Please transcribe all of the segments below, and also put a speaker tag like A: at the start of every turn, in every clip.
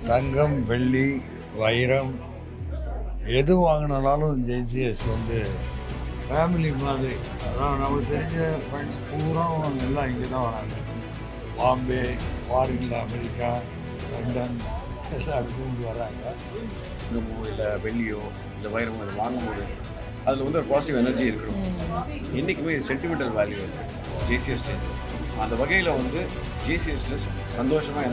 A: தங்கம், வெள்ளி, வைரம் எது வாங்கினாலும் ஜேசிஎஸ் வந்து ஃபேமிலி மாதிரி. அதான் நமக்கு தெரிஞ்ச ஃப்ரெண்ட்ஸ் பூரா எல்லாம் இங்கே தான் வராங்க. பாம்பே, ஃபாரினில் அமெரிக்கா, லண்டன் எல்லா இடத்துலையும் இங்கே வராங்க.
B: தங்கமோ இல்லை வெள்ளியோ இல்லை வைரமோ இதை வாங்கும்போது அதில் வந்து ஒரு பாசிட்டிவ் எனர்ஜி இருக்கணும். என்றைக்குமே இது சென்டிமெண்டல் வேல்யூ இருக்குது ஜேசிஎஸ்லேருந்து. ஸோ அந்த வகையில் வந்து ஜேசிஎஸ்ல சந்தோஷமாக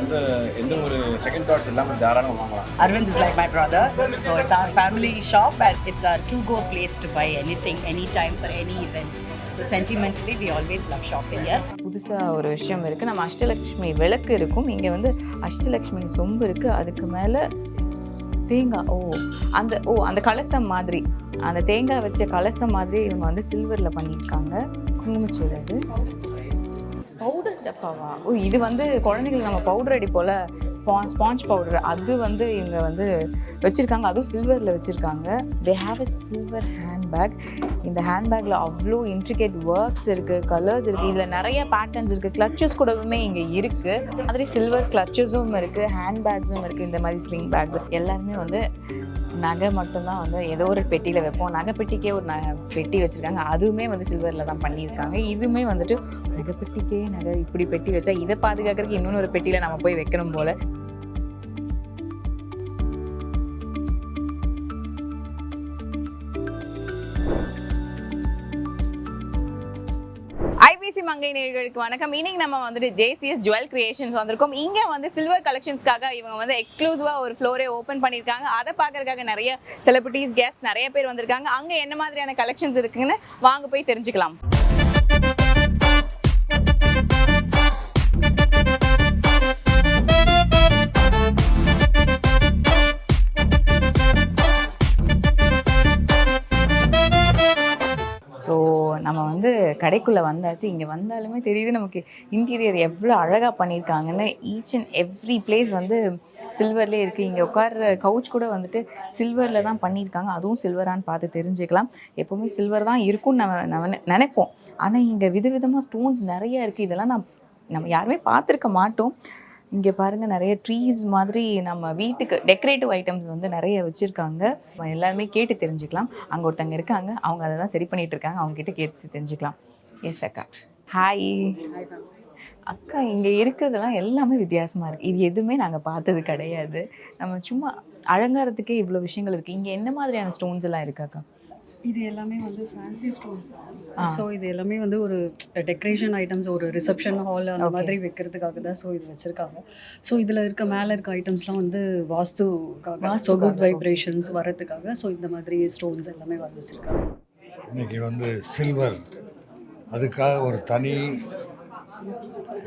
B: எந்த ஒரு செகண்ட் தாட்ஸ் இல்லாமல் தாராளமாக வாங்கலாம்.
C: Arvind is like my brother, so it's our family shop and it's a to-go place to buy anything, anytime for any event. So sentimentally, we always love shopping here.
D: புதுசாக ஒரு விஷயம் இருக்குது. நம்ம அஷ்டலக்ஷ்மி விளக்கு இருக்கும், இங்கே வந்து அஷ்டலக்ஷ்மி சொம்பு இருக்குது, அதுக்கு மேலே தேங்காய் அந்த கலசம் மாதிரி, அந்த தேங்காய் வச்ச கலசம் மாதிரி இவங்க வந்து சில்வரில் பண்ணியிருக்காங்க. குங்குமச்சூடு அது பவுடர் டப்பாவா? இது வந்து குழந்தைங்களுக்கு நம்ம பவுடர் அடிப்போல் ஸ்பாஞ்ச் பவுடர், அது வந்து இவங்க வந்து வச்சுருக்காங்க, அதுவும் சில்வரில் வச்சுருக்காங்க. They have a silver handbag. இந்த ஹேண்ட்பேக்கில் அவ்வளோ இன்ட்ரிகேட் ஒர்க்ஸ் இருக்குது, கலர்ஸ் இருக்குது, இதில் நிறைய பேட்டர்ன்ஸ் இருக்குது. கிளச்சஸ் கூடவுமே இங்கே இருக்குது. மாதிரி சில்வர் கிளச்சஸும் இருக்குது, ஹேண்ட்பேக்ஸும் இருக்குது. இந்த மாதிரி ஸ்லிங் பேக்ஸ் எல்லாருமே வந்து நகை மட்டும்தான் வந்து ஏதோ ஒரு பெட்டியில் வைப்போம். நகை பெட்டிக்கே ஒரு பெட்டி வச்சுருக்காங்க, அதுவுமே வந்து சில்வரில் தான் பண்ணியிருக்காங்க. இதுவுமே வந்துட்டு நகை பெட்டிக்கே நகை இப்படி பெட்டி வச்சா இதை பாதுகாக்கிறதுக்கு இன்னொன்று ஒரு பெட்டியில் நம்ம போய் வைக்கணும் போல். ஐபிசி மங்கை நேயர்களுக்கு வணக்கம். இன்னைக்கு நம்ம வந்துட்டு ஜேசிஎஸ் ஜுவல் கிரியேஷன்ஸ் வந்திருக்கோம். இங்கே வந்து சில்வர் கலெக்ஷன்ஸ்க்காக இவங்க வந்து எக்ஸ்க்ளூசிவாக ஒரு ஃப்ளோரே ஓப்பன் பண்ணியிருக்காங்க. அதை பார்க்கறதுக்காக நிறைய செலிபிரிட்டிஸ், கெஸ்ட் நிறைய பேர் வந்திருக்காங்க. அங்கே என்ன மாதிரியான கலெக்ஷன்ஸ் இருக்குன்னு வாங்க போய் தெரிஞ்சுக்கலாம். ஸோ நம்ம வந்து கடைக்குள்ளே வந்தாச்சு. இங்கே வந்தாலுமே தெரியுது நமக்கு இன்டீரியர் எவ்வளோ அழகாக பண்ணியிருக்காங்கன்னு. ஈச் அண்ட் எவ்ரி பிளேஸ் வந்து சில்வர்லேயே இருக்குது. இங்கே உட்கார்ற கவுச் கூட வந்துட்டு சில்வரில் தான் பண்ணியிருக்காங்க. அதுவும் சில்வரான்னு பார்த்து தெரிஞ்சுக்கலாம். எப்போவுமே சில்வர் தான் இருக்கும்னு நம்ம நினைப்போம். ஆனால் இங்கே விதவிதமாக ஸ்டோன்ஸ் நிறையா இருக்குது. இதெல்லாம் நம்ம யாருமே பார்த்துருக்க மாட்டோம். இங்கே பாருங்கள், நிறைய ட்ரீஸ் மாதிரி நம்ம வீட்டுக்கு டெக்கரேட்டிவ் ஐட்டம்ஸ் வந்து நிறைய வச்சுருக்காங்க. எல்லாருமே கேட்டு தெரிஞ்சுக்கலாம். அங்கே ஒருத்தங்க இருக்காங்க, அவங்க அதை தான் சரி பண்ணிகிட்டு இருக்காங்க. அவங்ககிட்ட கேட்டு தெரிஞ்சுக்கலாம். எஸ் அக்கா. ஹாய் அக்கா. இங்கே இருக்கிறதெல்லாம் எல்லாமே வித்தியாசமாக இருக்குது. இது எதுவுமே நாங்கள் பார்த்தது கிடையாது. நம்ம சும்மா அலங்காரத்துக்கே இவ்வளோ விஷயங்கள் இருக்குது. இங்கே என்ன மாதிரியான ஸ்டோன்ஸ் எல்லாம் இருக்காக்கா?
E: இது எல்லாமே வந்து ஃபேன்சி ஸ்டோன்ஸ். ஸோ இது எல்லாமே வந்து ஒரு டெக்கரேஷன் ஐட்டம்ஸ், ஒரு ரிசப்ஷன் ஹால் அந்த மாதிரி வைக்கிறதுக்காக தான் ஸோ இது வச்சுருக்காங்க. ஸோ இதில் மேலே இருக்க ஐட்டம்ஸ்லாம் வந்து வாஸ்துக்காக, ஸோ குட் வைப்ரேஷன்ஸ் வரதுக்காக ஸோ இந்த மாதிரி ஸ்டோன்ஸ் எல்லாமே வர வச்சுருக்காங்க.
A: இன்றைக்கி வந்து சில்வர் அதுக்காக ஒரு தனி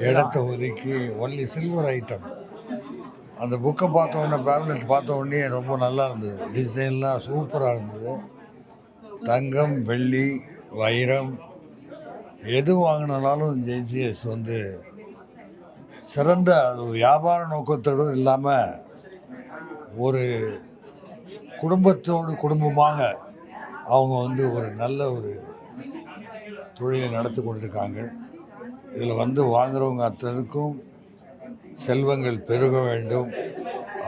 A: இடத்த ஒதுக்கி ஒன்லி சில்வர் ஐட்டம். அந்த புக்கை பார்த்த உடனே, பேம்லெட் பார்த்த உடனே ரொம்ப நல்லா இருந்தது. டிசைன்லாம் சூப்பராக இருந்தது. தங்கம், வெள்ளி, வைரம் எது வாங்கினாலும் ஜேசிஎஸ் வந்து சிறந்த வியாபார நோக்கத்தோடு இல்லாமல் ஒரு குடும்பமாக அவங்க வந்து ஒரு நல்ல ஒரு தொழிலை நடத்தி கொண்டிருக்காங்க. இதில் வந்து வாங்குறவங்க அத்தனைக்கும் செல்வங்கள் பெருக வேண்டும்,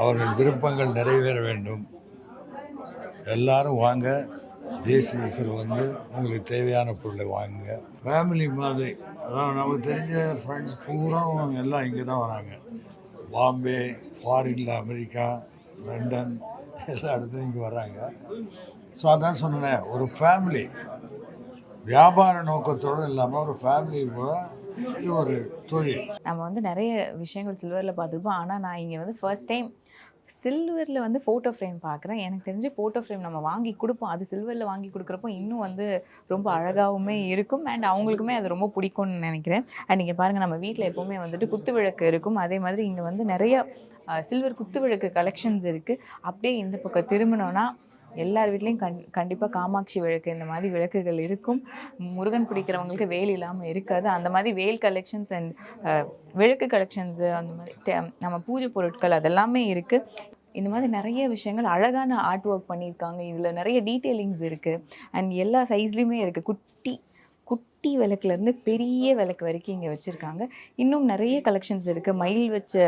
A: அவர்கள் விருப்பங்கள் நிறைவேற வேண்டும். எல்லாரும் வாங்க. ஜேசிஎஸ்ஸில் வந்து உங்களுக்கு தேவையான பொருளை வாங்குங்க. ஃபேமிலி மாதிரி. அதான் நமக்கு தெரிஞ்ச ஃப்ரெண்ட்ஸ் பூரா எல்லாம் இங்கே தான் வராங்க. பாம்பே, ஃபாரினில் அமெரிக்கா, லண்டன் எல்லா இடத்துலையும் இங்கே வராங்க. ஸோ அதான் சொன்னேன், ஒரு ஃபேமிலி வியாபார நோக்கத்தோடு இல்லாமல் ஒரு ஃபேமிலி கூட இது ஒரு தொழில்.
D: நம்ம வந்து நிறைய விஷயங்கள் சில்வரில் பார்த்துருப்போம். ஆனால் நான் இங்கே வந்து ஃபர்ஸ்ட் டைம் சில்வரில் வந்து ஃபோட்டோ ஃப்ரேம் பார்க்குறேன். எனக்கு தெரிஞ்சு ஃபோட்டோ ஃப்ரேம் நம்ம வாங்கி கொடுப்போம், அது சில்வரில் வாங்கி கொடுக்குறப்போ இன்னும் வந்து ரொம்ப அழகாகவுமே இருக்கும். அண்ட் அவங்களுக்குமே அது ரொம்ப பிடிக்கும்னு நினைக்கிறேன். அண்ட் நீங்கள் பாருங்கள், நம்ம வீட்டில் எப்போவுமே வந்துட்டு குத்து விளக்கு இருக்கும். அதே மாதிரி இங்கே வந்து நிறைய சில்வர் குத்து விளக்கு கலெக்ஷன்ஸ் இருக்குது. அப்படியே இந்த பக்கம் திரும்பினோன்னா எல்லார் வீட்லேயும் கண்டிப்பாக காமாட்சி விளக்கு, இந்த மாதிரி விளக்குகள் இருக்கும். முருகன் பிடிக்கிறவங்களுக்கு வேல் இல்லாமல் இருக்காது. அந்த மாதிரி வேல் கலெக்ஷன்ஸ் அண்ட் விளக்கு கலெக்ஷன்ஸு, அந்த மாதிரி நம்ம பூஜை பொருட்கள் அதெல்லாமே இருக்குது. இந்த மாதிரி நிறைய விஷயங்கள், அழகான ஆர்ட் ஒர்க் பண்ணியிருக்காங்க. இதில் நிறைய டீட்டெயிலிங்ஸ் இருக்குது. அண்ட் எல்லா சைஸ்லேயுமே இருக்குது. குட்டி விளக்குலேருந்து பெரிய விளக்கு வரைக்கும் இங்கே வச்சுருக்காங்க. இன்னும் நிறைய கலெக்ஷன்ஸ் இருக்குது. மயில் வச்ச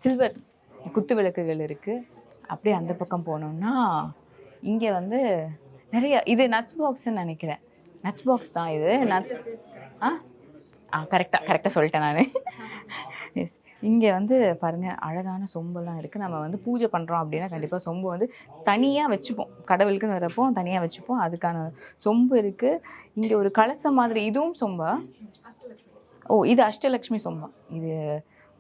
D: சில்வர் குத்து விளக்குகள் இருக்குது. அப்படியே அந்த பக்கம் போனோம்னா இங்கே வந்து நிறைய இது நட்ஸ் பாக்ஸ்ன்னு நினைக்கிறேன். நட்ஸ் பாக்ஸ் தான் இது. கரெக்டாக சொல்லிட்டேன் நான். எஸ், இங்கே வந்து பாருங்கள் அழகான சொம்பெல்லாம் இருக்குது. நம்ம வந்து பூஜை பண்ணுறோம் அப்படின்னா கண்டிப்பாக சொம்பு வந்து தனியாக வச்சுப்போம். கடவுளுக்குன்னு வரப்போ தனியாக வச்சுப்போம். அதுக்கான சொம்பு இருக்குது. இங்கே ஒரு கலசம் மாதிரி, இதுவும் சொம்பா? இது அஷ்டலக்ஷ்மி சொம்பா. இது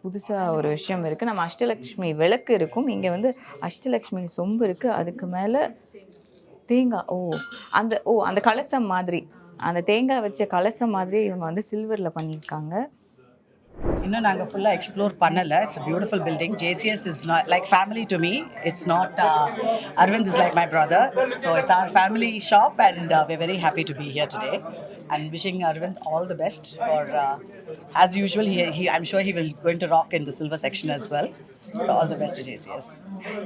D: புதுசாக ஒரு விஷயம் இருக்குது. நம்ம அஷ்டலக்ஷ்மி விளக்கு இருக்கும், இங்கே வந்து அஷ்டலக்ஷ்மி சொம்பு இருக்குது. அதுக்கு மேலே தேங்காய், அந்த கலசம் மாதிரி, அந்த தேங்காய் வச்ச கலசம் மாதிரி இவங்க வந்து சில்வரில் பண்ணியிருக்காங்க.
C: இன்னும் நாங்கள் ஃபுல்லாக எக்ஸ்ப்ளோர் பண்ணலை. It's a beautiful building. JCS is not like family to me. It's not Arvind is like my brother. So it's our family shop and we're very happy to be here today. And wishing Arvind all the best for, as usual, I'm sure he will going to rock in the silver section as well. So all the best to JCS.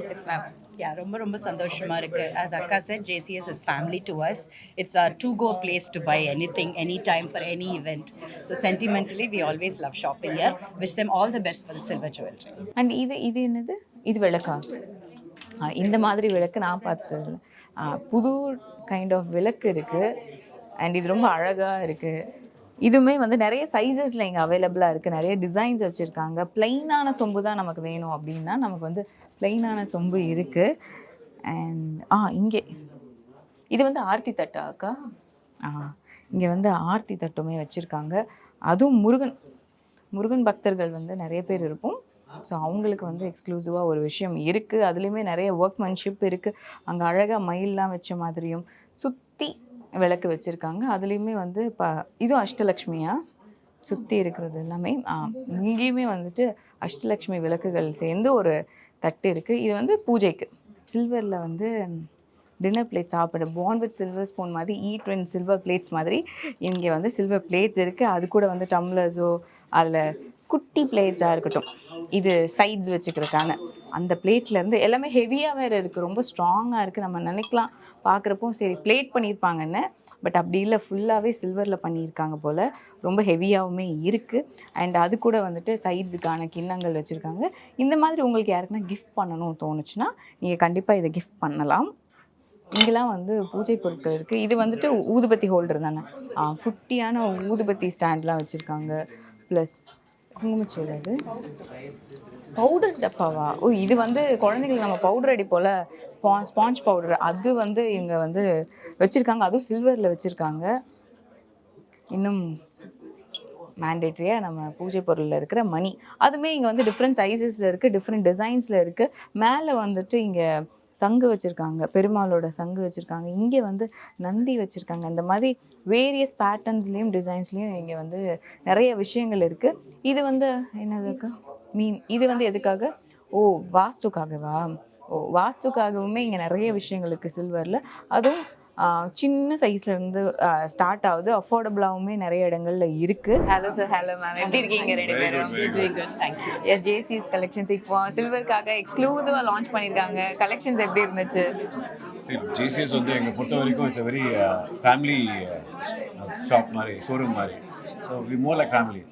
C: Yes, ma'am. Yeah, ரொம்ப சந்தோஷமா இருக்கு. As Akka said, JCS is family to us. It's a to-go place to buy anything, anytime, for any event. So sentimentally, we always love shopping here. Wish them all the best for the silver jewelry.
D: And இது என்னது? இது விளக்கா? இந்த மாதிரி விளக்கு நான் பார்த்ததில்ல. புது கைண்ட் ஆஃப் விளக்கு இருக்குது. அண்ட் இது ரொம்ப அழகாக இருக்குது. இதுவுமே வந்து நிறைய சைஸஸில் இங்கே அவைலபிளாக இருக்குது. நிறைய டிசைன்ஸ் வச்சுருக்காங்க. ப்ளைனான சொம்பு தான் நமக்கு வேணும் அப்படின்னா நமக்கு வந்து ப்ளைனான சொம்பு இருக்குது. அண்ட் இங்கே இது வந்து ஆர்த்தி தட்டா அக்கா? இங்கே வந்து ஆர்த்தி தட்டுமே வச்சுருக்காங்க. அதுவும் முருகன் பக்தர்கள் வந்து நிறைய பேர் இருப்போம். ஸோ அவங்களுக்கு வந்து எக்ஸ்க்ளூசிவாக ஒரு விஷயம் இருக்குது. அதுலேயுமே நிறைய ஒர்க்மன்ஷிப் இருக்குது. அங்கே அழகாக மயிலெலாம் வச்ச மாதிரியும் சுற்றி விளக்கு வச்சுருக்காங்க. அதுலேயுமே வந்து இதுவும் அஷ்டலக்ஷ்மியா சுற்றி இருக்கிறது எல்லாமே. இங்கேயுமே வந்துட்டு அஷ்டலக்ஷ்மி விளக்குகள் சேர்ந்து ஒரு தட்டு இருக்குது. இது வந்து பூஜைக்கு. சில்வரில் வந்து டின்னர் பிளேட் சாப்பிட பார்ன் வித் சில்வர் ஸ்பூன் மாதிரி ஈட் சில்வர் பிளேட்ஸ் மாதிரி இங்கே வந்து சில்வர் பிளேட்ஸ் இருக்குது. அது கூட வந்து டம்ளர்ஸோ அதில் குட்டி பிளேட்ஸாக இருக்கட்டும், இது சைட்ஸ் வச்சுக்கிறதுக்கான அந்த பிளேட்லேருந்து எல்லாமே ஹெவியாக வேறு இருக்குது. ரொம்ப ஸ்ட்ராங்காக இருக்குது. நம்ம நினைக்கலாம் பார்க்குறப்போ சரி பிளேட் பண்ணியிருப்பாங்கன்னு, பட் அப்படி இல்லை, ஃபுல்லாகவே சில்வரில் பண்ணியிருக்காங்க போல். ரொம்ப ஹெவியாகவுமே இருக்குது. அண்ட் அது கூட வந்துட்டு சைட்ஸுக்கான கிண்ணங்கள் வச்சுருக்காங்க. இந்த மாதிரி உங்களுக்கு யாருக்குன்னா கிஃப்ட் பண்ணணும்னு தோணுச்சுன்னா நீங்கள் கண்டிப்பாக இதை கிஃப்ட் பண்ணலாம். இங்கெல்லாம் வந்து பூஜை பொருட்கள் இருக்குது. இது வந்துட்டு ஊதுபத்தி ஹோல்டர் தானே? குட்டியான ஊதுபத்தி ஸ்டாண்ட்லாம் வச்சுருக்காங்க. ப்ளஸ் குங்குமச்சோறு, அது பவுடர் டப்பாவா? இது வந்து குழந்தைங்களுக்கு நம்ம பவுடர் அடி போல் ஸ்பாஞ்ச் பவுடர், அது வந்து இவங்க வந்து வச்சுருக்காங்க. அதுவும் சில்வரில் வச்சுருக்காங்க. இன்னும் மேண்டேட்ரியாக நம்ம பூஜை பொருளில் இருக்கிற மணி, அதுவுமே இங்கே வந்து டிஃப்ரெண்ட் சைஸஸில் இருக்குது, டிஃப்ரெண்ட் டிசைன்ஸில் இருக்குது. மேலே வந்துட்டு இங்கே சங்கு வச்சுருக்காங்க, பெருமாளோட சங்கு வச்சுருக்காங்க. இங்கே வந்து நந்தி வச்சுருக்காங்க. இந்த மாதிரி வேரியஸ் பேட்டர்ன்ஸ்லேயும் டிசைன்ஸ்லேயும் இங்கே வந்து நிறைய விஷயங்கள் இருக்குது. இது வந்து என்னதுக்கு இது வந்து எதுக்காக? வாஸ்துக்காகவா? வாஸ்துக்காகவுமே இங்கே நிறைய விஷயங்கள் இருக்குது சில்வரில். அதுவும் சின்ன சைஸ்லேருந்து ஸ்டார்ட் ஆகுது. அஃபோர்டபுளாகவுமே நிறைய இடங்களில் இருக்குது. Hello sir. ஹலோ மேம், எப்படி இருக்கீங்க? ரெண்டு பேரும் தேங்க்யூ. எஸ், JCS கலெக்ஷன்ஸ் இப்போ சில்வருக்காக எக்ஸ்க்ளூசிவாக லான்ச் பண்ணியிருக்காங்க. கலெக்ஷன்ஸ் எப்படி இருந்துச்சு?
B: JCS வந்து எங்களை பொறுத்த வரைக்கும் இட்ஸ் வெரி ஃபேமிலி ஷாப் மாதிரி, ஷோரூம் மாதிரி. So we more like family.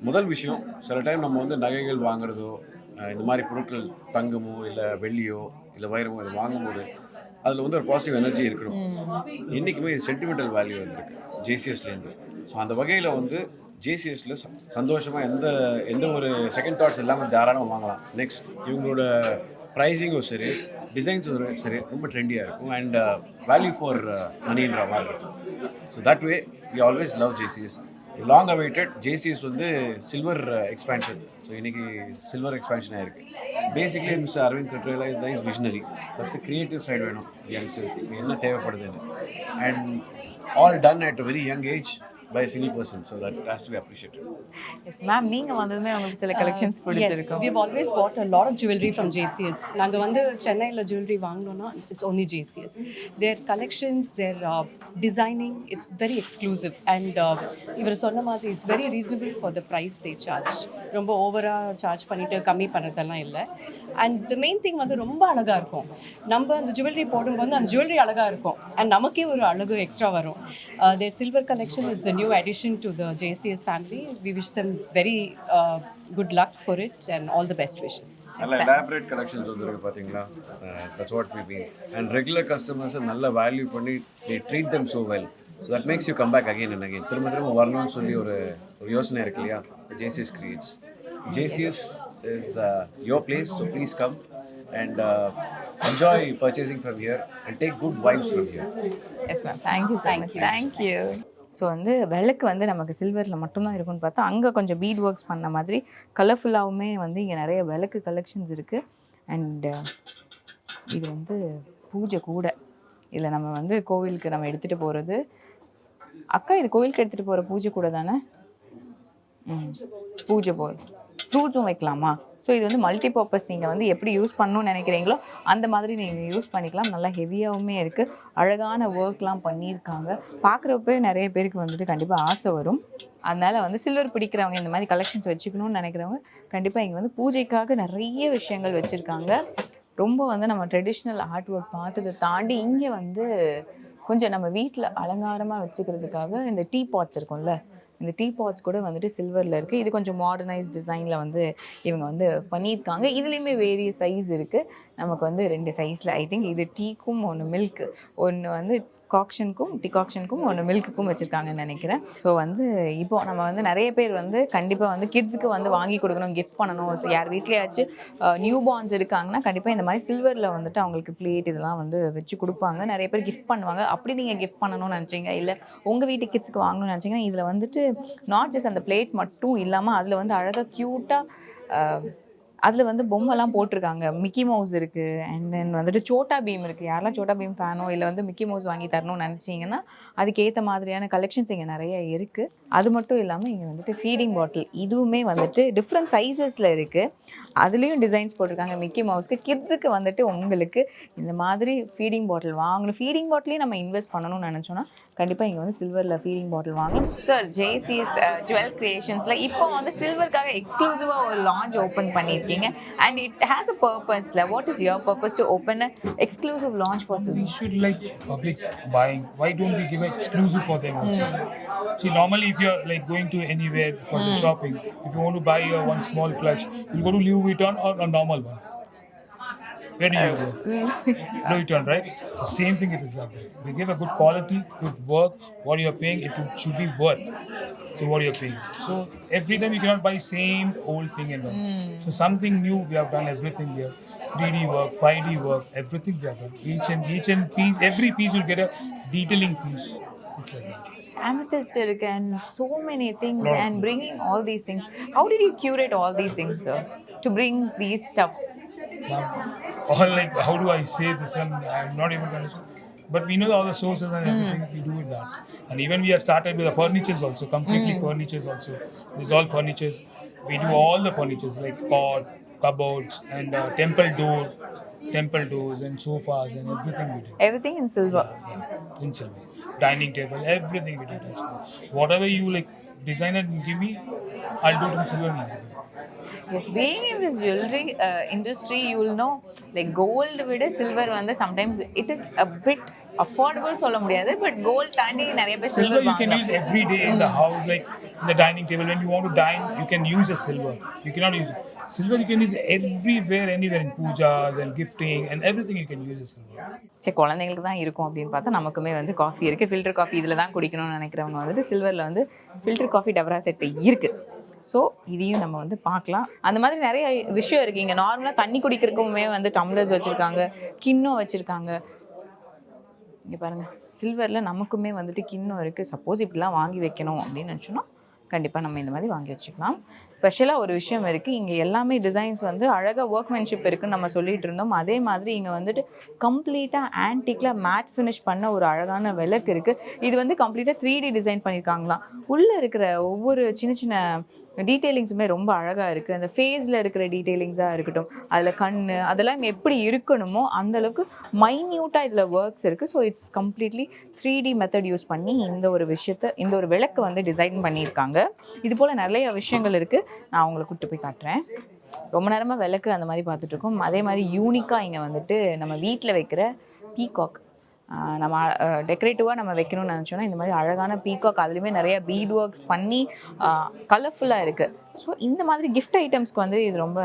B: முதல் விஷயம், சில டைம் நம்ம வந்து நகைகள் வாங்குறதோ இந்த மாதிரி பொருட்கள் தங்கமோ இல்லை வெள்ளியோ இல்லை வைரமோ இதை வாங்கும்போது அதில் வந்து ஒரு பாசிட்டிவ் எனர்ஜி இருக்கணும். என்றைக்குமே இது சென்டிமெண்டல் வேல்யூ இருக்குது JCSலேருந்து. ஸோ அந்த வகையில் வந்து JCSல சந்தோஷமாக எந்த ஒரு செகண்ட் தாட்ஸ் இல்லாமல் தாராளமாக வாங்கலாம். நெக்ஸ்ட் இவங்களோட ப்ரைஸிங்கும் சரி, டிசைன்ஸும் சரி ரொம்ப ட்ரெண்டியாக இருக்கும். அண்ட் வேல்யூ ஃபார் மணின்ற மாதிரி இருக்கும். So that way we always love JCS. Long awaited JCS வந்து சில்வர் எக்ஸ்பேன்ஷன். ஸோ இன்றைக்கி சில்வர் எக்ஸ்பேன்ஷன் ஆகிருக்கு. Basically mister Aravind Katrela is nice visionary. First creative side வேணும் யங்ஸ்டர்ஸ், என்ன தேவைப்படுதுன்னு. And all done at a very young age by a single person, so that has to be appreciated.
D: Yes ma'am, நீங்க வந்ததுமே உங்களுக்கு சில collections பிடிச்சிருக்கும்.
E: Yes, we have always bought a lot of jewelry from JCS. நாங்க வந்து சென்னையில jewelry வாங்குனோம்னா it's only JCS. Their collections, their designing, it's very exclusive and இவர் சொன்ன மாதிரி it's very reasonable for the price they charge. ரொம்ப ஓவரா charge பண்ணிட்டு கம்மி பண்ணதெல்லாம் இல்லை. And the main thing வந்து ரொம்ப அழகா இருக்கும். நம்ம அந்த jewelry போடும்போது அந்த jewelry அழகா இருக்கும் and நமக்கே ஒரு அழகு எக்ஸ்ட்ரா வரும். Their silver collection is new addition to the JCS family. We wish them very good luck for it and all the best wishes.
B: நல்ல எலாபரேட் கலெக்ஷன்ஸ் வந்துருக்கு பார்த்தீங்களா, that's what we mean. And regular கஸ்டமர்ஸை நல்ல value பண்ணி they treat them so well. So that makes you come back again and again. திரும்ப திரும்ப வரணும்னு சொல்லி ஒரு யோசனை இருக்கு இல்லையா, JCS creates. JCS is your place, so please come and enjoy purchasing from here and take good vibes from here.
D: Yes ma'am, thank you so much. Thank you. So வந்து விளக்கு வந்து நமக்கு சில்வரில் மட்டும்தான் இருக்குன்னு பார்த்தா அங்கே கொஞ்சம் பீட் ஒர்க்ஸ் பண்ண மாதிரி கலர்ஃபுல்லாகவுமே வந்து இங்கே நிறைய விளக்கு கலெக்ஷன்ஸ் இருக்குது. அண்ட் இது வந்து பூஜை கூட, இதில் நம்ம வந்து கோவிலுக்கு நம்ம எடுத்துகிட்டு போகிறது. அக்கா, இது கோவிலுக்கு எடுத்துகிட்டு போகிற பூஜை கூட தானே? பூஜை ஃப்ரூட்ஸும் வைக்கலாமா? ஸோ இது வந்து மல்டி பர்பஸ். நீங்கள் வந்து எப்படி யூஸ் பண்ணணும்னு நினைக்கிறீங்களோ அந்த மாதிரி நீங்கள் யூஸ் பண்ணிக்கலாம். நல்லா ஹெவியாகவுமே இருக்குது, அழகான ஒர்க்லாம் பண்ணியிருக்காங்க. பார்க்குறப்ப நிறைய பேருக்கு வந்துட்டு கண்டிப்பாக ஆசை வரும். அதனால் வந்து சில்வர் பிடிக்கிறவங்க, இந்த மாதிரி கலெக்ஷன்ஸ் வச்சுக்கணும்னு நினைக்கிறவங்க கண்டிப்பாக இங்கே வந்து பூஜைக்காக நிறைய விஷயங்கள் வச்சுருக்காங்க. ரொம்ப வந்து நம்ம ட்ரெடிஷ்னல் ஆர்ட் ஒர்க் பார்த்ததை தாண்டி இங்கே வந்து கொஞ்சம் நம்ம வீட்டில் அலங்காரமாக வச்சுக்கிறதுக்காக இந்த டீ பாட்ஸ் இருக்கும்ல, இந்த டீ பாட்ஸ் கூட வந்துட்டு சில்வரில் இருக்குது. இது கொஞ்சம் மாடர்னைஸ் டிசைனில் வந்து இவங்க வந்து பண்ணியிருக்காங்க. இதுலேயுமே வேரியஸ் சைஸ் இருக்குது. நமக்கு வந்து 2 சைஸில், ஐ திங்க் இது டீக்கும் ஒன்று மில்க், ஒன்று வந்து டிகாக்ஷனுக்கும் ஒன்று மில்க்குக்கும் வச்சுருக்காங்கன்னு நினைக்கிறேன். ஸோ வந்து இப்போது நம்ம வந்து நிறைய பேர் வந்து கண்டிப்பாக வந்து கிட்ஸுக்கு வந்து வாங்கி கொடுக்கணும், கிஃப்ட் பண்ணணும். ஸோ யார் வீட்லேயாச்சும் நியூ பார்ன்ஸ் இருக்காங்கன்னா கண்டிப்பாக இந்த மாதிரி சில்வரில் வந்துட்டு அவங்களுக்கு பிளேட் இதெல்லாம் வந்து வச்சு கொடுப்பாங்க. நிறைய பேர் கிஃப்ட் பண்ணுவாங்க. அப்படி நீங்கள் கிஃப்ட் பண்ணணும்னு நினச்சிங்க, இல்லை உங்கள் வீட்டு கிட்ஸுக்கு வாங்கணும்னு நினச்சிங்கன்னா இதில் வந்துட்டு நாட் ஜஸ்ட் அந்த பிளேட் மட்டும் இல்லாமல் அதில் வந்து அழகாக க்யூட்டாக அதில் வந்து பொம்மைலாம் போட்டிருக்காங்க. மிக்கி மவுஸ் இருக்குது, அண்ட் தென் வந்துட்டு சோட்டா பீம் இருக்குது. யாரெல்லாம் சோட்டா பீம் ஃபேனோ இல்லை வந்து மிக்கி மவுஸ் வாங்கி தரணும்னு நினச்சிங்கன்னா அதுக்கேற்ற மாதிரியான கலெக்ஷன்ஸ் இங்கே நிறைய இருக்குது. அது மட்டும் இல்லாமல் இங்கே வந்துட்டு ஃபீடிங் பாட்டில், இதுவுமே வந்துட்டு டிஃப்ரெண்ட் சைஸஸில் இருக்குது. அதுலேயும் டிசைன்ஸ் போட்டிருக்காங்க மிக்கி மவுஸ்க்கு. கிட்ஸுக்கு வந்துட்டு உங்களுக்கு இந்த மாதிரி ஃபீடிங் பாட்டில் வாங்கணும், ஃபீடிங் பாட்டிலையும் நம்ம இன்வெஸ்ட் பண்ணணும்னு நினச்சோன்னா கண்டிப்பாக இங்கே வந்து சில்வரில் ஃபீடிங் பாட்டில் வாங்கலாம். சார், JCS ஜுவல் கிரியேஷன்ஸில் இப்போ வந்து சில்வருக்காக எக்ஸ்க்ளூசிவாக ஒரு லான்ச் ஓப்பன் பண்ணியிருக்கீங்க. And it has a purpose. Like, what is your purpose to open an exclusive launch for silver?
F: We should like public buying. Why don't we give exclusive for them also? See, normally if you're like going to anywhere for the shopping, if you want to buy one small clutch, you'll go to Louis Vuitton or a normal one. Where do you go? Louis Vuitton, right? So same thing it is like that. They give a good quality, good work. What you're paying, should be worth. So what you're paying. So every time you cannot buy same old thing and all. So something new, we have done everything here. 3D work, 5D work, everything we have done. Each and piece, every piece will get a detailing piece. It's like that.
D: Amethyst and so many things, and bringing all these things. How did you curate all these things, sir, to bring these stuffs?
F: All like, how do I say this one? I'm not able to understand. But we know all the sources and everything we do with that. And even we have started with the furnitures also, completely furnitures also. These all furnitures. We do all the furnitures like pot, cupboards, and temple doors and sofas and everything we do.
D: Everything in silver.
F: Yeah, in silver. Dining table, everything we do in silver. Whatever you like design and give me, I'll do it in silver.
D: Yes, being in this jewelry industry, you will know like gold with silver வந்து sometimes it is a bit affordable சொல்ல முடியாது, but gold தாண்டி நிறைய பேர்
F: silver
D: silver
F: you can use every day in the house, like in the dining table. When you want to dine, you can use a silver. You cannot use silver. You can use everywhere, anywhere, in pujas and gifting and everything. You can use a silver.
D: சரி, குழந்தைங்களுக்கு தான் இருக்கும் அப்படின்னு பார்த்தா நமக்குமே வந்து coffee இருக்குது. Filter coffee இதில் தான் குடிக்கணும்னு நினைக்கிறவங்க வந்துட்டு சில்வரில் வந்து ஃபில்டர் காஃபி டபரா செட்டு இருக்குது. ஸோ இதையும் நம்ம வந்து பார்க்கலாம். அந்த மாதிரி நிறைய விஷயம் இருக்குது இங்கே. நார்மலாக தண்ணி குடிக்கிறதுக்குமே வந்து டம்ளர்ஸ் வச்சுருக்காங்க, கிண்ணம் வச்சுருக்காங்க. இங்கே பாருங்கள், சில்வரில் நமக்குமே வந்துட்டு கிண்ணம் இருக்குது. சப்போஸ் இப்படிலாம் வாங்கி வைக்கணும் அப்படின்னு நினச்சோன்னா கண்டிப்பாக நம்ம இந்த மாதிரி வாங்கி வச்சுக்கலாம். ஸ்பெஷலாக ஒரு விஷயம் இருக்குது, இங்கே எல்லாமே டிசைன்ஸ் வந்து அழகாக ஒர்க்மேன்ஷிப் இருக்குதுன்னு நம்ம சொல்லிகிட்டு இருந்தோம். அதே மாதிரி இங்கே வந்துட்டு கம்ப்ளீட்டாக ஆன்டிக்கில் மேட் ஃபினிஷ் பண்ண ஒரு அழகான விளக்கு இருக்குது. இது வந்து கம்ப்ளீட்டாக 3D டிசைன் பண்ணியிருக்காங்களாம். உள்ளே இருக்கிற ஒவ்வொரு சின்ன சின்ன டீட்டெயிலிங்ஸுமே ரொம்ப அழகாக இருக்குது. அந்த ஃபேஸில் இருக்கிற டீட்டெயிலிங்ஸாக இருக்கட்டும், அதில் கண் அதெல்லாம் எப்படி இருக்கணுமோ அந்தளவுக்கு மைன்யூட்டாக இதில் ஒர்க்ஸ் இருக்குது. So it's completely 3D method use பண்ணி இந்த ஒரு விளக்கு வந்து டிசைன் பண்ணியிருக்காங்க. இது போல் நிறைய விஷயங்கள் இருக்குது. நான் உங்களை கூப்பிட்டு போய் காட்டுறேன். ரொம்ப நேரமாக விளக்கு அந்த மாதிரி பார்த்துட்ருக்கோம். அதே மாதிரி யூனிக்காக இங்கே வந்துட்டு நம்ம வீட்டில் வைக்கிற பீகாக், நம்ம டெக்கரேட்டிவாக நம்ம வைக்கணும்னு நினச்சோன்னா இந்த மாதிரி அழகான பீகாக், அதுலேயுமே நிறைய பீட் ஒர்க்ஸ் பண்ணி கலர்ஃபுல்லாக இருக்குது. ஸோ இந்த மாதிரி கிஃப்ட் ஐட்டம்ஸ்க்கு வந்து இது ரொம்ப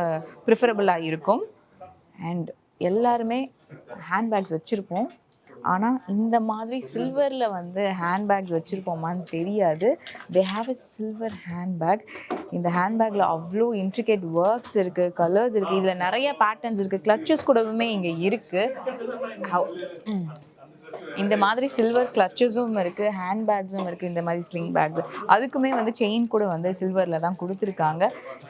D: ப்ரிஃபரபுளாக இருக்கும். அண்ட் எல்லாருமே ஹேண்ட்பேக்ஸ் வச்சுருப்போம், ஆனால் இந்த மாதிரி சில்வரில் வந்து ஹேண்ட்பேக்ஸ் வச்சுருப்போமான்னு தெரியாது. They have a silver handbag. இந்த ஹேண்ட்பேக்கில் அவ்வளோ இன்ட்ரிகேட் ஒர்க்ஸ் இருக்குது, கலர்ஸ் இருக்குது, இதில் நிறைய பேட்டர்ன்ஸ் இருக்குது, கிளச்சஸ் கூடவுமே இங்கே இருக்குது. இந்த மாதிரி சில்வர் கிளச்சஸும் இருக்குது, ஹேண்ட்பேக்ஸும் இருக்குது, இந்த மாதிரி ஸ்லிங் பேக்ஸ். அதுக்குமே வந்து செயின் கூட வந்து சில்வரில் தான் கொடுத்துருக்காங்க.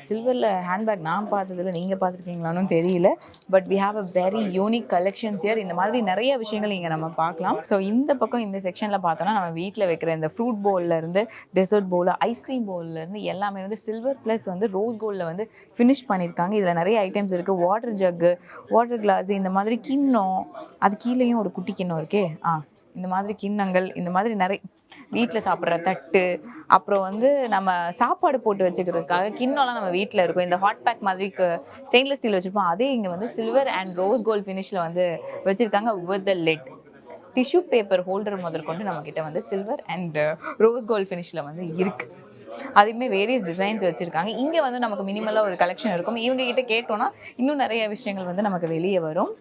D: சில்வரில் ஹேண்ட்பேக் நான் பார்த்ததில்ல, நீங்கள் பார்த்துருக்கீங்களான்னு தெரியல. But we have a very unique collections here. இந்த மாதிரி நிறைய விஷயங்கள் இங்கே நம்ம பார்க்கலாம். ஸோ இந்த பக்கம் இந்த செக்ஷனில் பார்த்தோன்னா நம்ம வீட்டில் வைக்கிற இந்த ஃப்ரூட் பவுல்லேருந்து டெசர்ட் பவுல், ஐஸ்கிரீம் பவுல்லேருந்து எல்லாமே வந்து சில்வர் ப்ளஸ் வந்து ரோஸ் கோல்டில் வந்து ஃபினிஷ் பண்ணியிருக்காங்க. இதில் நிறைய ஐட்டம்ஸ் இருக்குது. வாட்டர் ஜக்கு, வாட்டர் கிளாஸு, இந்த மாதிரி கிண்ணம், அது கீழேயும் ஒரு குட்டி கிண்ணம் இருக்கே, இந்த மாதிரி கிண்ணங்கள், இந்த மாதிரி நிறைய வீட்டில் சாப்பிட்ற தட்டு, அப்புறம் வந்து நம்ம சாப்பாடு போட்டு வச்சுக்கிறதுக்காக கிண்ணம்லாம் நம்ம வீட்டில் இருக்கும். இந்த ஹாட் பேக் மாதிரி ஸ்டெயின்லெஸ் ஸ்டீல் வச்சுருப்போம், அதே இங்கே வந்து சில்வர் அண்ட் ரோஸ் கோல்ட் ஃபினிஷில் வந்து வச்சுருக்காங்க with the let. Tissue paper holder முதற்கொண்டு நம்மக்கிட்ட வந்து சில்வர் அண்ட் ரோஸ் கோல்ட் ஃபினிஷில் வந்து இருக்குது. அதுவுமே வேரியஸ் டிசைன்ஸ் வச்சுருக்காங்க. இங்கே வந்து நமக்கு மினிமலாக ஒரு கலெக்ஷன் இருக்கும். இவங்ககிட்ட கேட்டோன்னா இன்னும் நிறைய விஷயங்கள் வந்து நமக்கு வெளியே வரும்.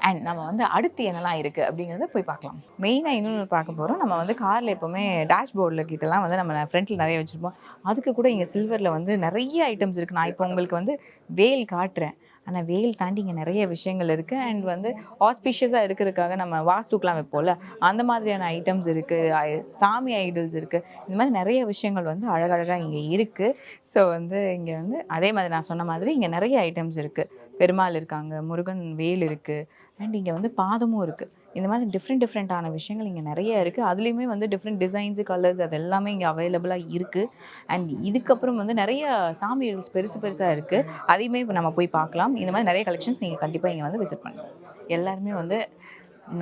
D: அண்ட் நம்ம வந்து அடுத்து என்னெல்லாம் இருக்குது அப்படிங்கிறத போய் பார்க்கலாம். மெயினாக இன்னொன்று பார்க்க போகிறோம். நம்ம வந்து காரில் எப்போவுமே டேஷ்போர்டில் கிட்டலாம் வந்து நம்ம ஃப்ரண்ட்டில் நிறைய வச்சுருப்போம். அதுக்கு கூட இங்கே சில்வரில் வந்து நிறைய ஐட்டம்ஸ் இருக்குது. நான் இப்போ உங்களுக்கு வந்து வேல் காட்டுறேன், ஆனால் வேல் தாண்டி இங்கே நிறைய விஷயங்கள் இருக்குது. அண்ட் வந்து ஆஸ்பிஷியஸாக இருக்கிறதுக்காக நம்ம வாஸ்துக்கெலாம் வைப்போம்ல, அந்த மாதிரியான ஐட்டம்ஸ் இருக்குது. சாமி ஐடல்ஸ் இருக்குது. இந்த மாதிரி நிறைய விஷயங்கள் வந்து அழகழகாக இங்கே இருக்குது. ஸோ வந்து இங்கே வந்து அதே மாதிரி நான் சொன்ன மாதிரி இங்கே நிறைய ஐட்டம்ஸ் இருக்குது. பெருமாள் இருக்காங்க, முருகன் வேல் இருக்குது, அண்ட் இங்கே வந்து பாதமும் இருக்குது. இந்த மாதிரி டிஃப்ரெண்ட்டான விஷயங்கள் இங்கே நிறைய இருக்குது. அதுலேயுமே வந்து டிஃப்ரெண்ட் டிசைன்ஸு, கலர்ஸ், அது எல்லாமே இங்கே அவைலபிளாக இருக்குது. அண்ட் இதுக்கப்புறம் வந்து நிறைய சாமி பெருசாக இருக்குது. அதையுமே இப்போ நம்ம போய் பார்க்கலாம். இந்த மாதிரி நிறைய கலெக்ஷன்ஸ் நீங்கள் கண்டிப்பாக இங்கே வந்து விசிட் பண்ணலாம். எல்லாருமே வந்து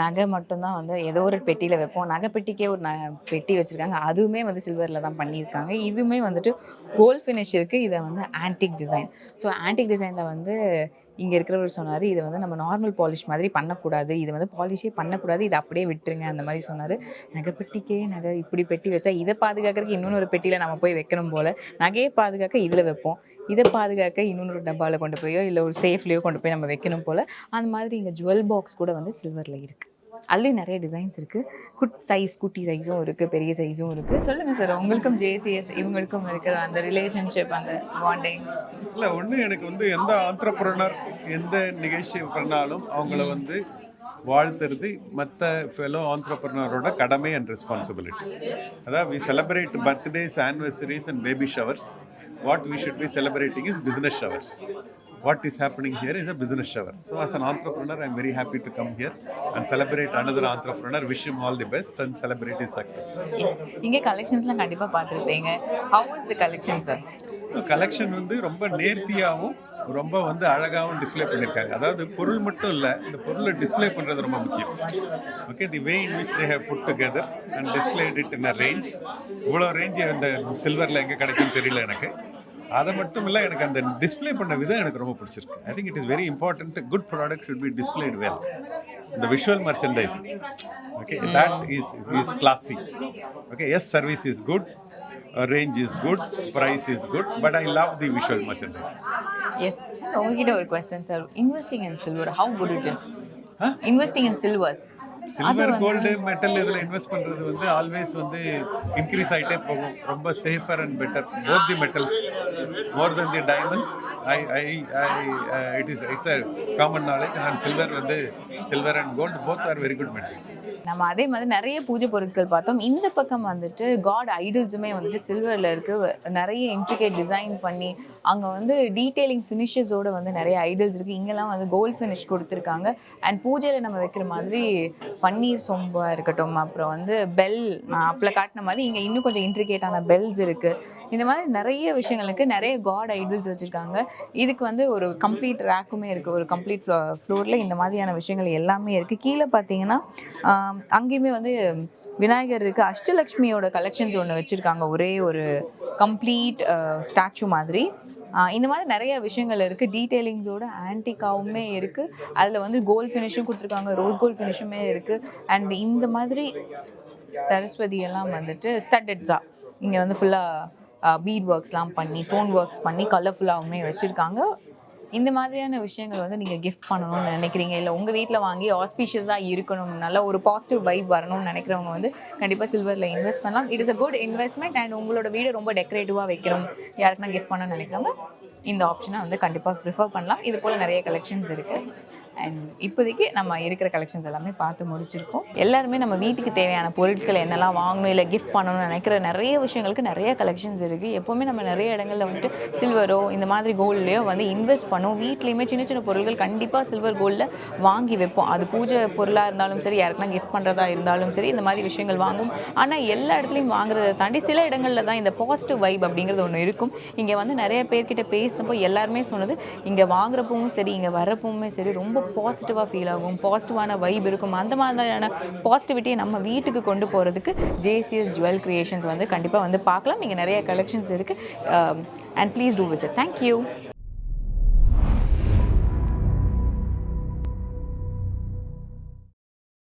D: நகை மட்டும்தான் வந்து ஏதோ ஒரு பெட்டியில் வைப்போம். நகை பெட்டிக்கே ஒரு பெட்டி வச்சுருக்காங்க, அதுவுமே வந்து சில்வரில் தான் பண்ணியிருக்காங்க. இதுவுமே வந்துட்டு கோல்ட் ஃபினிஷ் இருக்குது. இதை வந்து ஆன்டிக் டிசைன். ஸோ ஆன்டிக் டிசைனில் வந்து இங்கே இருக்கிறவர் சொன்னார், இதை வந்து நம்ம நார்மல் பாலிஷ் மாதிரி பண்ணக்கூடாது, இது வந்து பாலிஷே பண்ணக்கூடாது, இதை அப்படியே விட்டுருங்க அந்த மாதிரி சொன்னார். நகை பெட்டிக்கே நகை இப்படி பெட்டி வச்சா இதை பாதுகாக்கிறதுக்கு இன்னொரு பெட்டியில் நம்ம போய் வைக்கணும் போல். நகையை பாதுகாக்க இதில் வைப்போம், இதை பாதுகாக்க இன்னொரு டப்பாவில் கொண்டு போயோ இல்லை ஒரு சேஃப்லேயோ கொண்டு போய் நம்ம வைக்கணும் போல். அந்த மாதிரி இங்கே ஜுவல் பாக்ஸ் கூட வந்து சில்வரில் இருக்குது. அதுலேயும் நிறைய டிசைன்ஸ் இருக்குது. குட்டி சைஸும் இருக்குது, பெரிய சைஸும் இருக்குது. சொல்லுங்கள் சார், உங்களுக்கும் ஜேசிஎஸ் இவங்களுக்கும் இருக்கிற அந்த ரிலேஷன்ஷிப், அந்த பாண்டிங்?
G: இல்லை, ஒன்று எனக்கு வந்து எந்த ஆண்டர்ப்ரனர் எந்த நிகழ்ச்சி பண்ணாலும் அவங்கள வந்து வாழ்த்துறது மற்ற ஃபெலோ ஆண்டர்ப்ரனரோட கடமை அண்ட் ரெஸ்பான்சிபிலிட்டி. அதாவது we celebrate birthdays, anniversaries and baby showers. What we should be celebrating is business showers. What is happening here is a business shower. So as an entrepreneur, I am very happy to come here and celebrate another entrepreneur, wish him all the best and celebrate his success.
D: இங்கே கலெக்ஷன்ஸ்லாம் கண்டிப்பாக பார்த்துருப்பீங்க. How is the collection sir?
G: Collection வந்து ரொம்ப நேர்த்தியாகவும் ரொம்ப வந்து அழகாகவும் டிஸ்ப்ளே பண்ணியிருக்காங்க. அதாவது பொருள் மட்டும் இல்லை, இந்த பொருளை டிஸ்ப்ளே பண்ணுறது ரொம்ப முக்கியம். Okay, the way in which they have put together and displayed it in a range. இவ்வளோ ரேஞ்சு இந்த சில்வரில் எங்கே கிடைக்குன்னு தெரியல எனக்கு. அதை மட்டும் இல்லை, எனக்கு அந்த டிஸ்பிளே பண்ண விதம் எனக்கு ரொம்ப பிடிச்சிருக்கு. I think it is very important. Good product should be displayed well. இந்த visual merchandising, okay, that is classy. Okay, yes, service is good, range is good, price is good, but I love the visual merchandising.
D: Yes. உங்ககிட்ட ஒரு question sir. Investing in silver, how good it is? Investing in silvers.
G: Silver, gold, metal இதில் invest பண்ணுறது வந்து always வந்து increase ஆகிட்டே போகும். ரொம்ப safer and better. Both the metals more than the diamonds. It's a common knowledge. And silver வந்து silver and gold both are very good metals.
D: நம்ம அதே மாதிரி நிறைய பூஜை பொருட்கள் பார்த்தோம். இந்த பக்கம் வந்துட்டு காட் ஐடல்ஸுமே வந்துட்டு சில்வரில் இருக்குது. நிறைய இன்ட்ரிகேட் டிசைன் பண்ணி அங்கே வந்து டீட்டெயிலிங் ஃபினிஷஸோடு வந்து நிறைய ஐடல்ஸ் இருக்குது. இங்கெல்லாம் வந்து கோல்ட் ஃபினிஷ் கொடுத்துருக்காங்க. அண்ட் பூஜையில் நம்ம வைக்கிற மாதிரி பன்னீர் சொம்பாக இருக்கட்டும், அப்புறம் வந்து பெல், நான் அப்போல காட்டின மாதிரி இங்கே இன்னும் கொஞ்சம் இன்ட்ரிகேட்டான பெல்ஸ் இருக்குது. இந்த மாதிரி நிறைய விஷயங்களுக்கு நிறைய காட் ஐடல்ஸ் வச்சுருக்காங்க. இதுக்கு வந்து ஒரு கம்ப்ளீட் ரேக்குமே இருக்குது. ஒரு கம்ப்ளீட் ஃப்ளோரில் இந்த மாதிரியான விஷயங்கள் எல்லாமே இருக்குது. கீழே பார்த்தீங்கன்னா அங்கேயுமே வந்து விநாயகர் இருக்குது. அஷ்டலக்ஷ்மியோட கலெக்ஷன்ஸ் ஒன்று வச்சுருக்காங்க, ஒரே ஒரு கம்ப்ளீட் ஸ்டாச்சு மாதிரி. இந்த மாதிரி நிறைய விஷயங்கள் இருக்குது. டீட்டெயிலிங்ஸோட ஆன்டிக்காவுமே இருக்குது. அதில் வந்து கோல்ட் ஃபினிஷும் கொடுத்துருக்காங்க, ரோஸ் கோல்ட் ஃபினிஷுமே இருக்குது. அண்ட் இந்த மாதிரி சரஸ்வதி எல்லாம் வந்துட்டு ஸ்டட்டட் தான். இங்கே வந்து ஃபுல்லாக பீட் ஒர்க்ஸ்லாம் பண்ணி ஸ்டோன் ஒர்க்ஸ் பண்ணி கலர்ஃபுல்லாகவுமே வச்சுருக்காங்க. இந்த மாதிரியான விஷயங்கள் வந்து நீங்கள் கிஃப்ட் பண்ணணும்னு நினைக்கிறீங்க, இல்லை உங்கள் வீட்டில் வாங்கி ஆஸ்பீஷியஸாக இருக்கணும், நல்ல ஒரு பாசிட்டிவ் வைப் வரணும்னு நினைக்கிறவங்க வந்து கண்டிப்பாக சில்வரில் இன்வெஸ்ட் பண்ணலாம். It is a good investment. And உங்களோட வீடு ரொம்ப டெக்கரேட்டிவாக வைக்கிறோம், யாருக்குன்னா கிஃப்ட் பண்ணணும்னு நினைக்கிறவங்க இந்த ஆப்ஷனை வந்து கண்டிப்பாக ப்ரிஃபர் பண்ணலாம். இது போல் நிறைய கலெக்ஷன்ஸ் இருக்குது. அண்ட் இப்போதைக்கு நம்ம இருக்கிற கலெக்ஷன்ஸ் எல்லாமே பார்த்து முடிச்சிருக்கோம். எல்லாருமே நம்ம வீட்டுக்கு தேவையான பொருட்கள் என்னெல்லாம் வாங்கணும், இல்லை கிஃப்ட் பண்ணணும்னு நினைக்கிற நிறைய விஷயங்களுக்கு நிறைய கலெக்ஷன்ஸ் இருக்குது. எப்போவுமே நம்ம நிறைய இடங்களில் வந்துட்டு சில்வரோ இந்த மாதிரி கோல்ட்லேயோ வந்து இன்வெஸ்ட் பண்ணுவோம். வீட்லேயுமே சின்ன சின்ன பொருட்கள் கண்டிப்பாக சில்வர் கோல்டில் வாங்கி வைப்போம். அது பூஜை பொருளாக இருந்தாலும் சரி, யாருக்குன்னா கிஃப்ட் பண்ணுறதா இருந்தாலும் சரி, இந்த மாதிரி விஷயங்கள் வாங்கும். ஆனால் எல்லா இடத்துலையும் வாங்குறதை தாண்டி சில இடங்களில் தான் இந்த பாசிட்டிவ் வைப் அப்படிங்கிறது ஒன்று இருக்கும். இங்கே வந்து நிறைய பேர்கிட்ட பேசுகிறப்போ எல்லாருமே சொன்னது, இங்கே வாங்குறப்பவும் சரி, இங்கே வர்றப்பவுமே சரி, ரொம்ப பாசிட்டிவாக ஃபீல் ஆகும், பாசிட்டிவான வைப் இருக்கும். அந்த மாதிரியான பாசிட்டிவிட்டியை நம்ம வீட்டுக்கு கொண்டு போகிறதுக்கு JCS ஜுவல் கிரியேஷன்ஸ் வந்து கண்டிப்பாக வந்து பார்க்கலாம். இங்கே நிறைய கலெக்ஷன்ஸ் இருக்குது. And please do visit. Thank you.